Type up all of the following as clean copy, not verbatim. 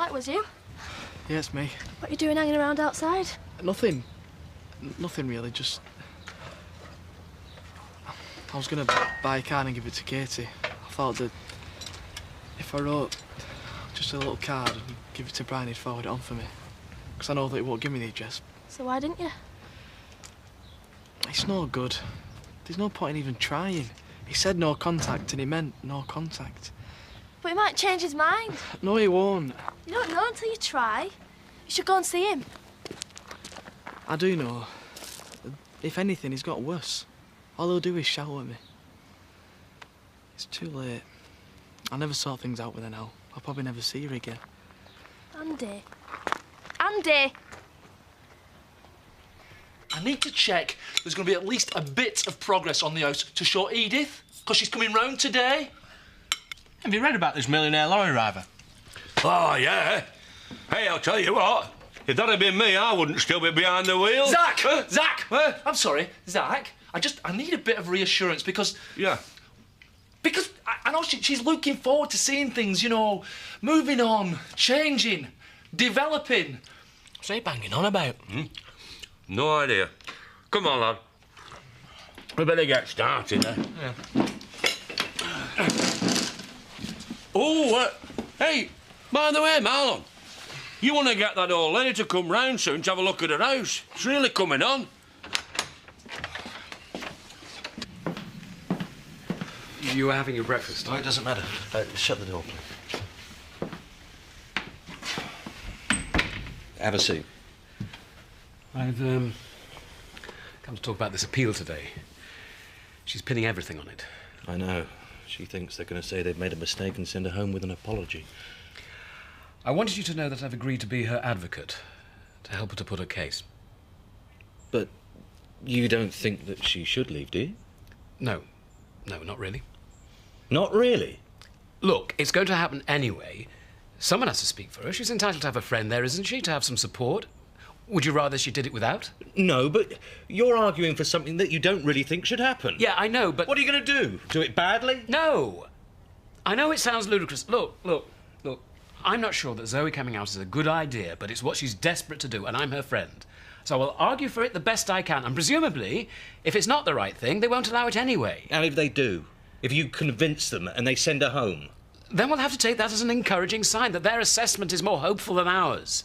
right, was you? Yeah, it's me. What are you doing hanging around outside? Nothing. Nothing really, just... I was going to buy a card and give it to Katie. I thought that if I wrote just a little card and give it to Brian, he'd forward it on for me. Because I know that he won't give me the address. So why didn't you? It's no good. There's no point in even trying. He said no contact and he meant no contact. But he might change his mind. No, he won't. You don't know until you try. You should go and see him. I do know. If anything, he's got worse. All he'll do is shout at me. It's too late. I'll never sort things out with her now. I'll probably never see her again. Andy. Andy! I need to check there's going to be at least a bit of progress on the house to show Edith, because she's coming round today. Have you read about this millionaire lorry driver? Oh, yeah. Hey, I'll tell you what. If that had been me, I wouldn't still be behind the wheel. Zach! Zach! I'm sorry, Zach. I need a bit of reassurance because... Yeah. Because I know she's looking forward to seeing things, you know, moving on, changing, developing. What's he banging on about? No idea. Come on, lad. We better get started, eh? Yeah. Oh, hey, by the way, Marlon, you want to get that old lady to come round soon to have a look at her house? It's really coming on. You were having your breakfast? Oh, it doesn't matter. Shut the door, please. Have a seat. I've come to talk about this appeal today. She's pinning everything on it. I know. She thinks they're going to say they've made a mistake and send her home with an apology. I wanted you to know that I've agreed to be her advocate, to help her to put her case. But you don't think that she should leave, do you? No. No, not really. Not really? Look, it's going to happen anyway. Someone has to speak for her. She's entitled to have a friend there, isn't she? To have some support. Would you rather she did it without? No, but you're arguing for something that you don't really think should happen. Yeah, I know, but... What are you going to do? Do it badly? No! I know it sounds ludicrous. Look. I'm not sure that Zoe coming out is a good idea, but it's what she's desperate to do, and I'm her friend. So I'll argue for it the best I can, and presumably, if it's not the right thing, they won't allow it anyway. And if they do? If you convince them and they send her home? Then we'll have to take that as an encouraging sign that their assessment is more hopeful than ours.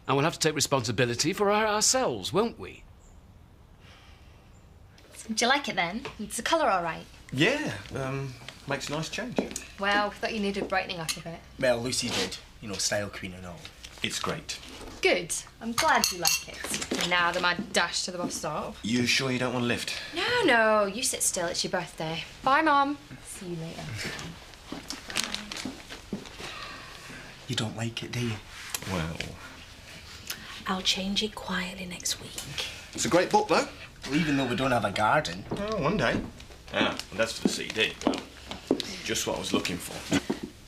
And we'll have to take responsibility for her ourselves, won't we? Do you like it then? Is the colour all right? Yeah, makes a nice change. Well, I thought you needed brightening up a bit. Well, Lucy did. You know, style queen and all. It's great. Good. I'm glad you like it. Now the mad dash to the bus stop. You sure you don't want a lift? No, you sit still. It's your birthday. Bye, Mum. See you later. You don't like it, do you? Well... I'll change it quietly next week. It's a great book, though. Well, even though we don't have a garden. Oh, one day. Yeah, and that's for the CD. Well, just what I was looking for.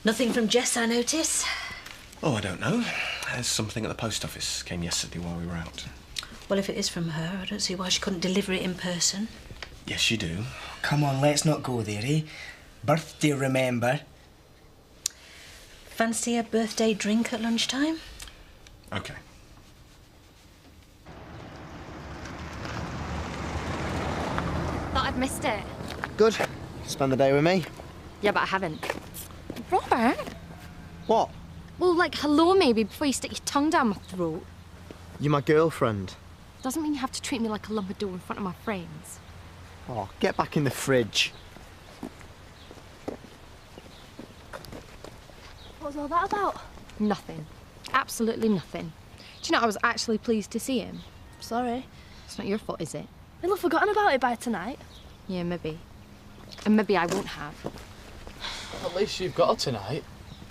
Nothing from Jess, I notice. Oh, I don't know. There's something at the post office. Came yesterday while we were out. Well, if it is from her, I don't see why she couldn't deliver it in person. Yes, you do. Come on, let's not go there, eh? Birthday, remember? Fancy a birthday drink at lunchtime? OK. Thought I'd missed it. Good. Spend the day with me. Yeah, but I haven't. Robert? What? Well, like, hello maybe before you stick your tongue down my throat. You're my girlfriend. Doesn't mean you have to treat me like a lump of dough in front of my friends. Oh, get back in the fridge. What was all that about? Nothing. Absolutely nothing. Do you know, I was actually pleased to see him. Sorry. It's not your fault, is it? He'll have forgotten about it by tonight. Yeah, maybe. And maybe I won't have. At least you've got her tonight.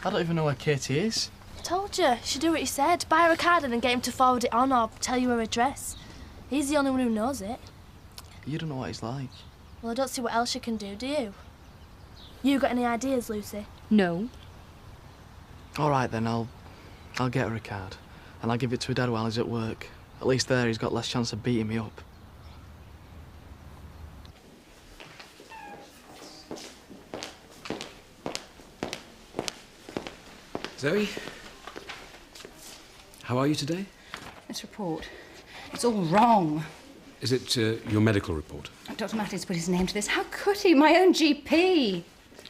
I don't even know where Katie is. I told you, you should do what he said. Buy her a card and then get him to forward it on or tell you her address. He's the only one who knows it. You don't know what he's like. Well, I don't see what else you can do you? You got any ideas, Lucy? No. All right, then, I'll get her a card. And I'll give it to her dad while he's at work. At least there he's got less chance of beating me up. Zoe, How are you today? This report, it's all wrong. Is it your medical report? Dr. Mattis put his name to this. How could he? My own GP.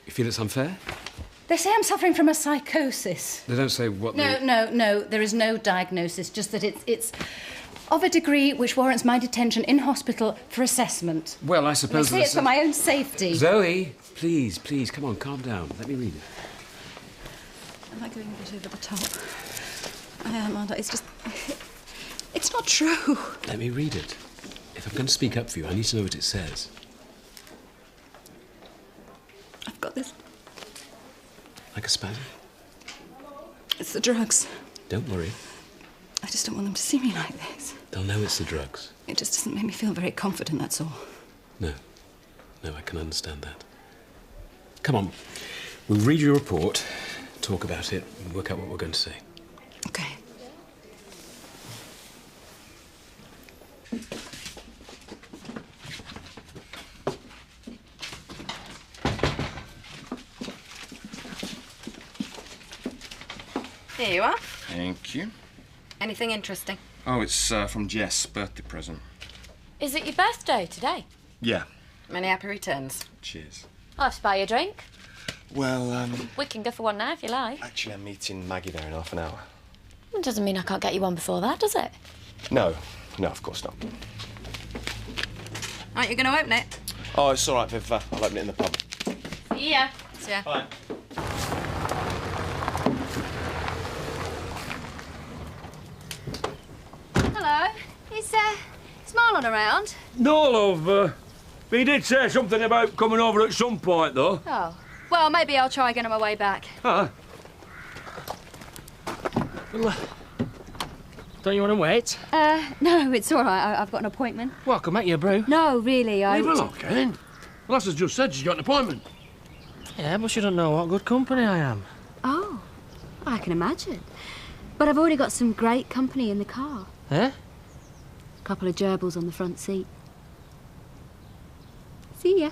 You feel it's unfair? They say I'm suffering from a psychosis. They don't say what No, there is no diagnosis, just that it's of a degree which warrants my detention in hospital for assessment. Well, I suppose... They say it's for my own safety. Zoe, please, come on, calm down. Let me read it. Am I going a bit over the top? I am, aren't I? It's just... It's not true. Let me read it. If I'm going to speak up for you, I need to know what it says. I've got this. Like a spasm? It's the drugs. Don't worry. I just don't want them to see me like this. They'll know it's the drugs. It just doesn't make me feel very confident, that's all. No, I can understand that. Come on, we'll read your report, talk about it, and work out what we're going to say. Okay. Here you are. Thank you. Anything interesting? Oh, it's from Jess' birthday present. Is it your birthday today? Yeah. Many happy returns. Cheers. I'll have to buy you a drink. Well, We can go for one now if you like. actually, I'm meeting Maggie there in half an hour. It doesn't mean I can't get you one before that, does it? No, of course not. Aren't you going to open it? Oh, it's all right, Viv. I'll open it in the pub. See ya. See ya. Bye. Hello. Is Marlon around? No, love. He did say something about coming over at some point, though. Oh. Well, maybe I'll try again on my way back. Ah. Well, don't you want to wait? No, it's all right. I've got an appointment. Well, I can make you a brew. No, really, Leave her look, eh? Well, Lass has just said she's got an appointment. Yeah, but she don't know what good company I am. Oh, I can imagine. But I've already got some great company in the car. Eh? A couple of gerbils on the front seat. See ya.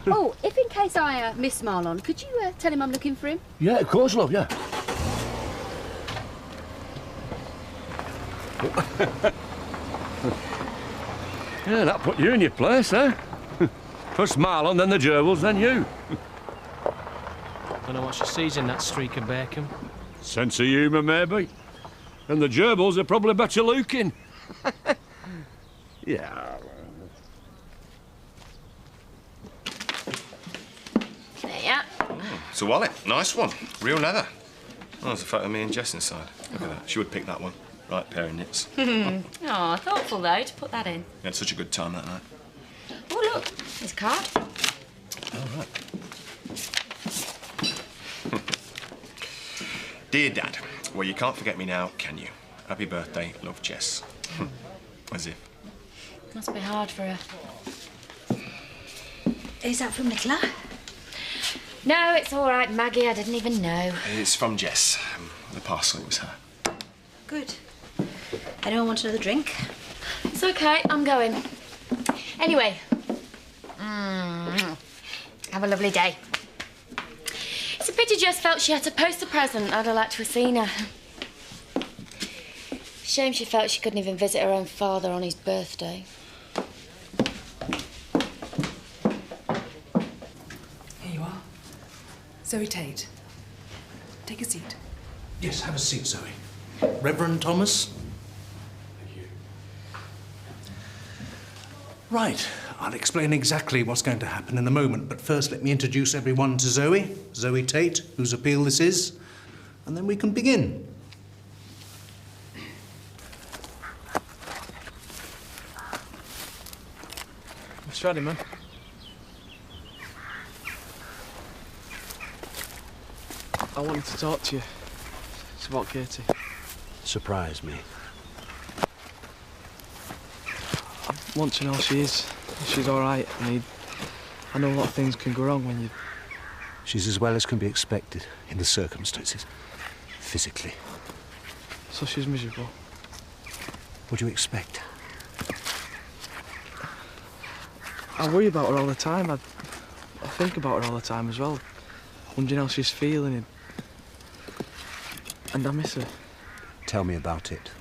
Oh, if in case I miss Marlon, could you tell him I'm looking for him? Yeah, of course, love, yeah. Yeah, that put you in your place, eh? First Marlon, then the gerbils, then you. Don't know what she sees in that streak of bacon. Sense of humour, maybe. And the gerbils are probably better looking. Yeah. There you are. It's a wallet. Nice one. Real leather. Oh, there's a photo of me and Jess inside. Look at that. She would pick that one. Right pair of knits. Oh, thoughtful, though, to put that in. We had such a good time that night. Oh, look. His card. All right. Dear Dad, well, you can't forget me now, can you? Happy birthday, love, Jess. As if. Must be hard for her. Is that from Nicola? No, it's all right, Maggie. I didn't even know. It's from Jess. The parcel, it was her. Good. Anyone want another drink? It's okay. I'm going. Anyway. Have a lovely day. It's a pity Jess felt she had to post a present. I'd have liked to have seen her. Shame she felt she couldn't even visit her own father on his birthday. Here you are. Zoe Tate. Take a seat. Yes, have a seat, Zoe. Reverend Thomas? Thank you. Right. I'll explain exactly what's going to happen in a moment, but first let me introduce everyone to Zoe. Zoe Tate, whose appeal this is, and then we can begin. It's ready, man. I wanted to talk to you. It's about Katie. Surprise me. I want to know she's all right. I know a lot of things can go wrong when you... She's as well as can be expected in the circumstances, physically. So she's miserable. What do you expect? I worry about her all the time. I think about her all the time as well. Wondering how she's feeling. And I miss her. Tell me about it.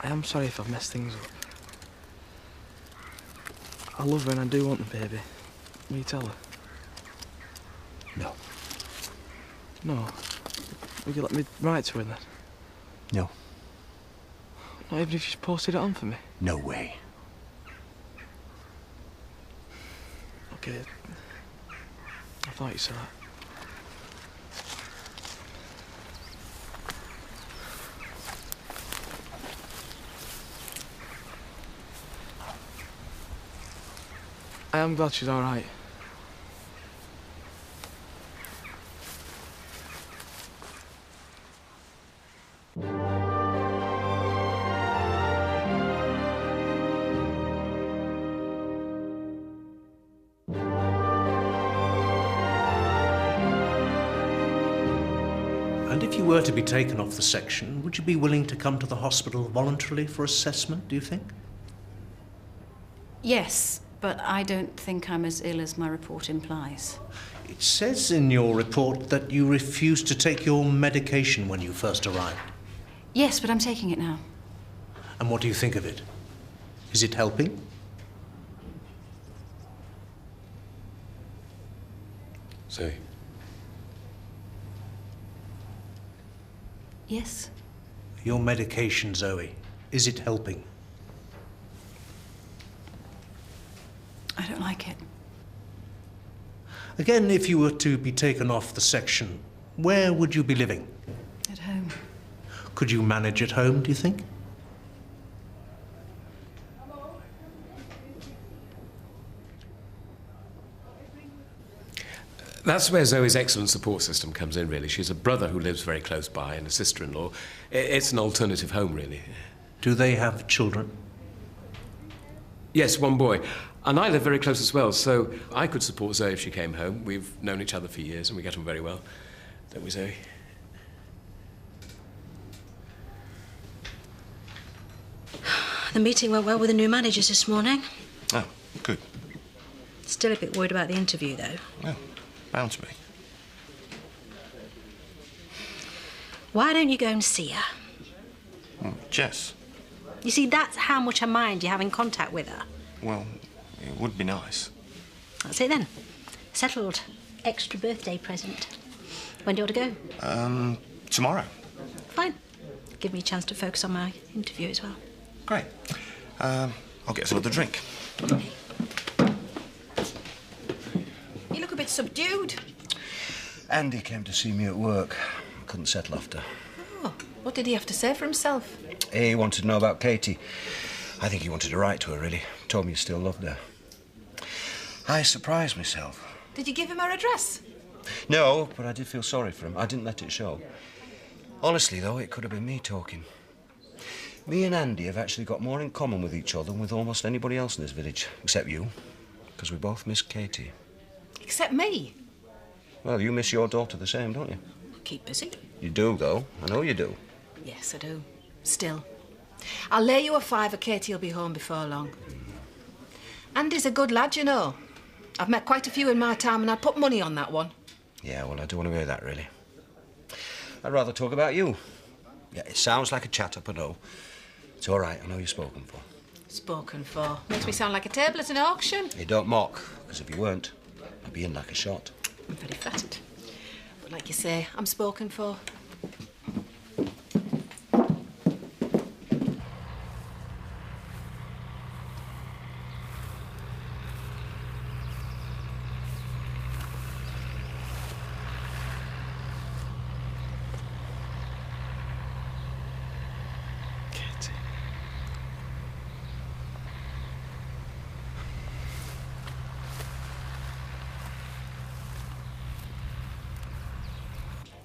I am sorry if I've messed things up. I love her and I do want the baby. Will you tell her? No. No. Will you let me write to her then? No. Not even if she's posted it on for me? No way. Okay. I thought you said that. I am glad she's all right. And if you were to be taken off the section, would you be willing to come to the hospital voluntarily for assessment, do you think? Yes, but I don't think I'm as ill as my report implies. It says in your report that you refused to take your medication when you first arrived. Yes, but I'm taking it now. And what do you think of it? Is it helping? Zoe. Yes. Your medication, Zoe, is it helping? I don't like it. Again, if you were to be taken off the section, where would you be living? At home. Could you manage at home, do you think? That's where Zoe's excellent support system comes in, really. She's a brother who lives very close by and a sister-in-law. It's an alternative home, really. Do they have children? Yes, one boy. And I live very close as well, so I could support Zoe if she came home. We've known each other for years and we get on very well. Don't we, Zoe? The meeting went well with the new managers this morning. Oh, good. Still a bit worried about the interview, though. Well, bound to be. Why don't you go and see her? Jess? You see, that's how much I mind you having contact with her. Well, it would be nice. That's it then. Settled. Extra birthday present. When do you want to go? Tomorrow. Fine. Give me a chance to focus on my interview as well. Great. I'll get us another drink. You look a bit subdued. Andy came to see me at work. Couldn't settle after. Oh, what did he have to say for himself? He wanted to know about Katie. I think he wanted to write to her, really. Told me he still loved her. I surprised myself. Did you give him her address? No, but I did feel sorry for him. I didn't let it show. Honestly, though, it could have been me talking. Me and Andy have actually got more in common with each other than with almost anybody else in this village, except you, because we both miss Katie. Except me. Well, you miss your daughter the same, don't you? Keep busy. You do, though. I know you do. Yes, I do. Still. I'll lay you a fiver Katie will be home before long. Andy's a good lad, you know. I've met quite a few in my time and I'd put money on that one. Yeah, well, I don't want to hear that, really. I'd rather talk about you. Yeah, it sounds like a chat-up, I know. It's all right, I know you're spoken for. Spoken for. Makes me sound like a table at an auction. You don't mock, because if you weren't, I'd be in like a shot. I'm very flattered. But like you say, I'm spoken for.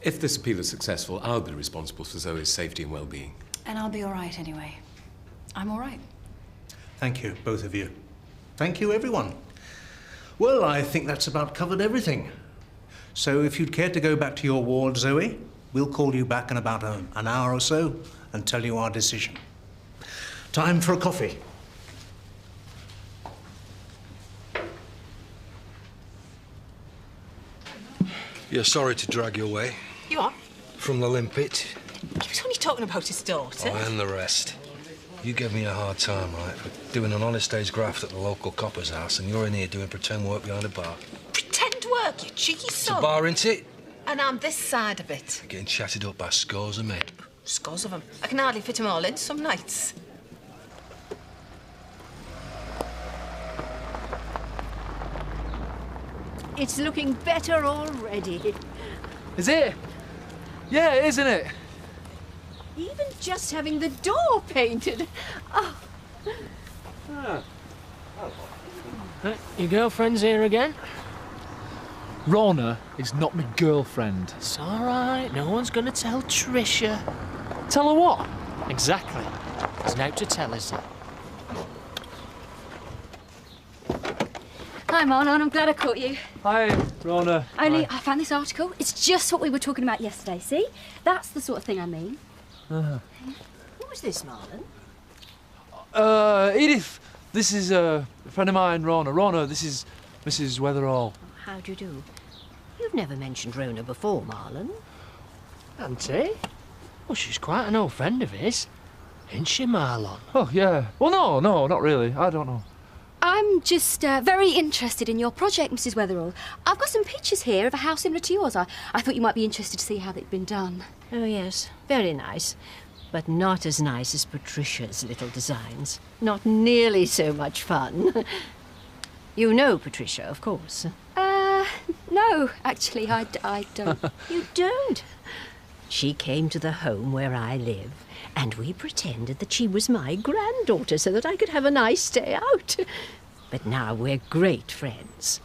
If this appeal is successful, I'll be responsible for Zoe's safety and well-being. And I'll be all right anyway. I'm all right. Thank you, both of you. Thank you, everyone. Well, I think that's about covered everything. So if you'd care to go back to your ward, Zoe, we'll call you back in about an hour or so and tell you our decision. Time for a coffee. You're sorry to drag you away You are? from the limpet. He was only talking about his daughter. Oh, and the rest. You gave me a hard time, right, for doing an honest day's graft at the local copper's house, and you're in here doing pretend work behind a bar. Pretend work, you cheeky It's son. a bar, ain't it? And I'm this side of it. You're getting chatted up by scores of men. Scores of them. I can hardly fit them all in some nights. It's looking better already. Is it? Yeah, it is, isn't it? Even just having the door painted. Oh. Your girlfriend's here again? Rona is not my girlfriend. It's all right. No one's going to tell Tricia. Tell her what? Exactly. There's no to tell, is there? Hi, Marlon. I'm glad I caught you. Hi, Rona. Only I found this article. It's just what we were talking about yesterday. See? That's the sort of thing I mean. What was this, Marlon? Edith, this is a friend of mine, Rona. Rona, this is Mrs. Weatherall. How do you do? You've never mentioned Rona before, Marlon. Auntie? Well, she's quite an old friend of his. Isn't she, Marlon? Oh, yeah. Well, no, not really. I don't know. I'm just very interested in your project, Mrs. Weatherall. I've got some pictures here of a house similar to yours. I thought you might be interested to see how they've been done. Oh, yes. Very nice. But not as nice as Patricia's little designs. Not nearly so much fun. You know Patricia, of course. No, actually, I don't. You don't? She came to the home where I live, and we pretended that she was my granddaughter so that I could have a nice day out. But now we're great friends.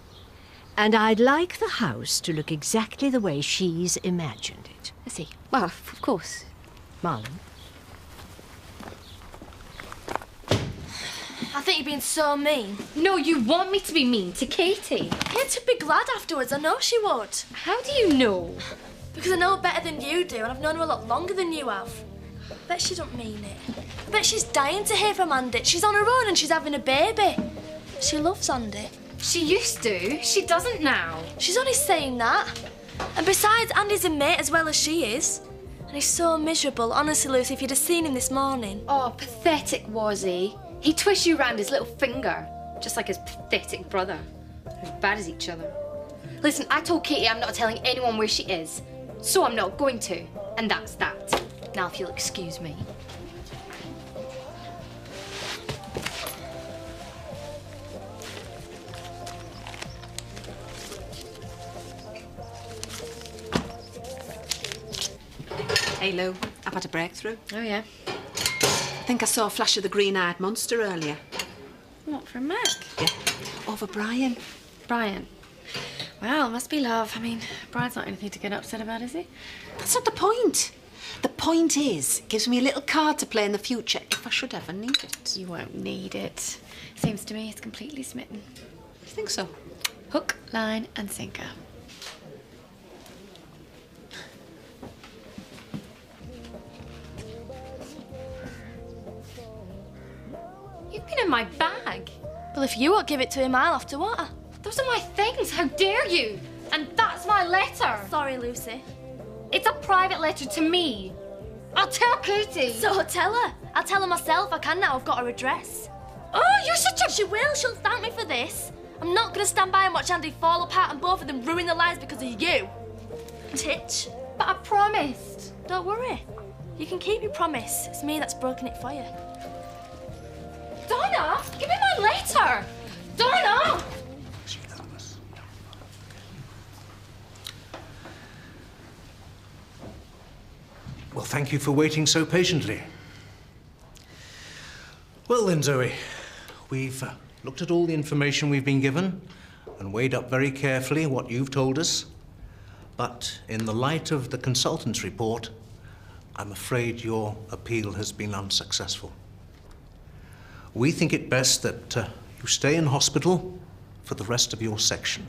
And I'd like the house to look exactly the way she's imagined it. I see. Well, of course. Marlon? I think you're being so mean. No, you want me to be mean to Katie. Kate'd be glad afterwards. I know she would. How do you know? Because I know her better than you do, and I've known her a lot longer than you have. I bet she don't mean it. I bet she's dying to hear from Andy. She's on her own and she's having a baby. She loves Andy. She used to. She doesn't now. She's only saying that. And besides, Andy's a mate as well as she is. And he's so miserable. Honestly, Lucy, if you'd have seen him this morning. Oh, pathetic was he? He twists you round his little finger, just like his pathetic brother. As bad as each other. Listen, I told Katie I'm not telling anyone where she is. So I'm not going to. And that's that. Now, if you'll excuse me. Hey, Lou, I've had a breakthrough. Oh, yeah? I think I saw a flash of the green-eyed monster earlier. What, from Mac? Yeah, over Brian. Brian? Well, it must be love. I mean, Brian's not anything to get upset about, is he? That's not the point. The point is, it gives me a little card to play in the future if I should ever need it. You won't need it. Seems to me he's completely smitten. You think so? Hook, line and sinker. You've been in my bag. Well, if you won't give it to him, I'll have to what? Those are my things. How dare you? And that's my letter. Sorry, Lucy. It's a private letter to me. I'll tell Katie. So tell her. I'll tell her myself. I can now. I've got her address. Oh, you're such a... She will. She'll thank me for this. I'm not going to stand by and watch Andy fall apart and both of them ruin their lives because of you. Titch. But I promised. Don't worry. You can keep your promise. It's me that's broken it for you. Donna, give me my letter. Donna! Well, thank you for waiting so patiently. Well then, Zoe, we've looked at all the information we've been given and weighed up very carefully what you've told us. But in the light of the consultant's report, I'm afraid your appeal has been unsuccessful. We think it best that you stay in hospital for the rest of your section,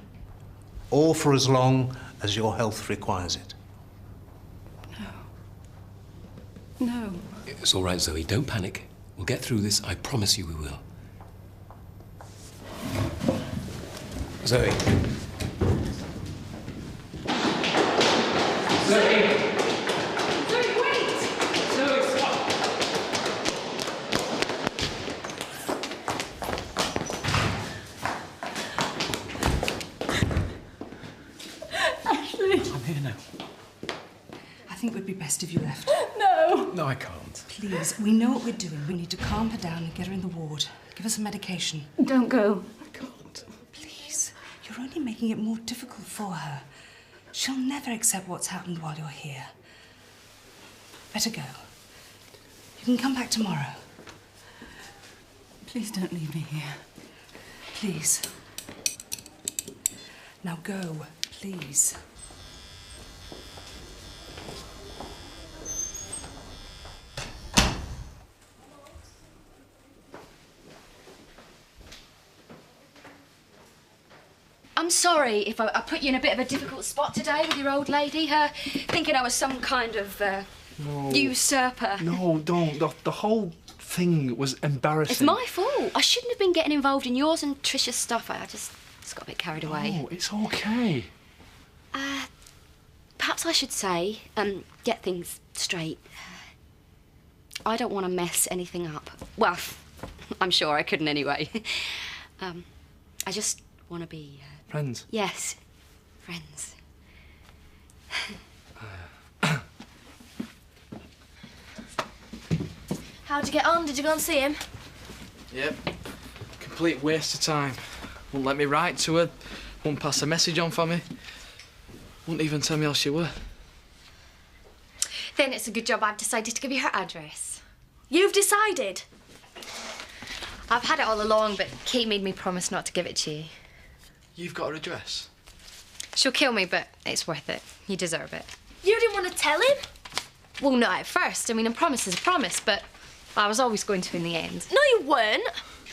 or for as long as your health requires it. No. It's all right, Zoe. Don't panic. We'll get through this. I promise you we will. Zoe. here now. I think it would be best if you left. No! No, I can't. Please, we know what we're doing. We need to calm her down and get her in the ward. Give her some medication. Don't go. Please, you're only making it more difficult for her. She'll never accept what's happened while you're here. Better go. You can come back tomorrow. Please don't leave me here. Please. Now go, please. I'm sorry if I put you in a bit of a difficult spot today with your old lady, her thinking I was some kind of usurper. No, don't. The whole thing was embarrassing. It's my fault. I shouldn't have been getting involved in yours and Trish's stuff. I just got a bit carried away. Oh, it's okay. Perhaps I should say, get things straight. I don't want to mess anything up. Well, I'm sure I couldn't anyway. I just want to be... Friends? Yes, friends. How'd you get on? Did you go and see him? Yep. Complete waste of time. Wouldn't let me write to her. Wouldn't pass a message on for me. Wouldn't even tell me how she were. Then it's a good job I've decided to give you her address. You've decided? I've had it all along, but Kate made me promise not to give it to you. You've got her address? She'll kill me, but it's worth it. You deserve it. You didn't want to tell him? Well, not at first. I mean, a promise is a promise, but I was always going to in the end. No, you weren't.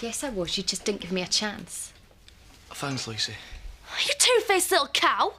Yes, I was. You just didn't give me a chance. Thanks, Lucy. You two-faced little cow.